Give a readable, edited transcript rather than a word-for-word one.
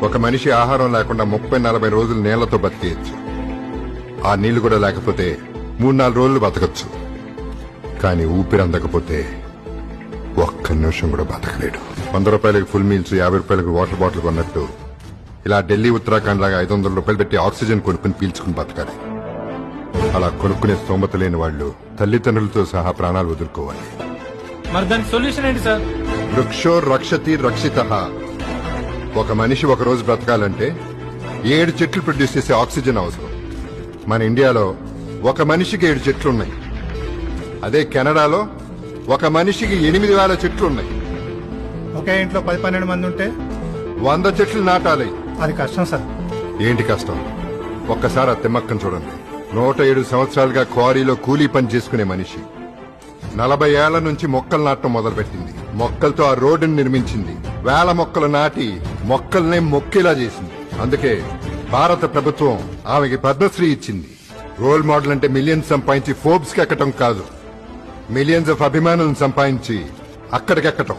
ఒక మనిషి ఆహారం లేకుండా 30-40 రోజులు నీళ్లతో బతికేయచ్చు. ఆ నీళ్లు కూడా లేకపోతే 3-4 రోజులు బతకచ్చు. కానీ ఊపిరి అందకపోతే ఒక్క నిమిషం కూడా బతకలేడు. 100 రూపాయలకి ఫుల్ మీల్స్, 50 రూపాయలకి వాటర్ బాటిల్ కొన్నట్టు ఇలా ఢిల్లీ, ఉత్తరాఖండ్ లాగా 500 రూపాయలు పెట్టి ఆక్సిజన్ కొనుక్కుని పీల్చుకుని బతకాలి. అలా కొనుక్కునే స్తోమత లేని వాళ్ళు తల్లిదండ్రులతో సహా ప్రాణాలు వదులుకోవాలి. మరి దానికి సొల్యూషన్ ఏంటి సార్? వృక్షో రక్షతి రక్షితః. ఒక మనిషి ఒక రోజు బ్రతకాలంటే 7 చెట్లు ప్రొడ్యూస్ చేసే ఆక్సిజన్ అవసరం. మన ఇండియాలో ఒక మనిషికి 7 చెట్లున్నాయి. అదే కెనడాలో ఒక మనిషికి 8,000 చెట్లున్నాయి. ఒకే ఇంట్లో 10-12 మంది ఉంటే 100 చెట్లు నాటాలి. అది కష్టం సార్. ఏంటి కష్టం? ఒక్కసారి ఆ తిమ్మక్కను చూడండి. 107 సంవత్సరాలుగా క్వారీలో కూలీ పని చేసుకునే మనిషి 40 ఏళ్ల నుంచి మొక్కలు నాటడం మొదలుపెట్టింది. మొక్కలతో ఆ రోడ్డును నిర్మించింది. 1000 మొక్కలు నాటి మొక్కల్నే మొక్కేలా చేసింది. అందుకే భారత ప్రభుత్వం ఆమెకి పద్మశ్రీ ఇచ్చింది. రోల్ మోడల్ అంటే మిలియన్స్ సంపాదించి ఫోర్బ్స్ కి ఎక్కటం కాదు, మిలియన్స్ ఆఫ్ అభిమానులను సంపాదించి అక్కడికెక్కటం.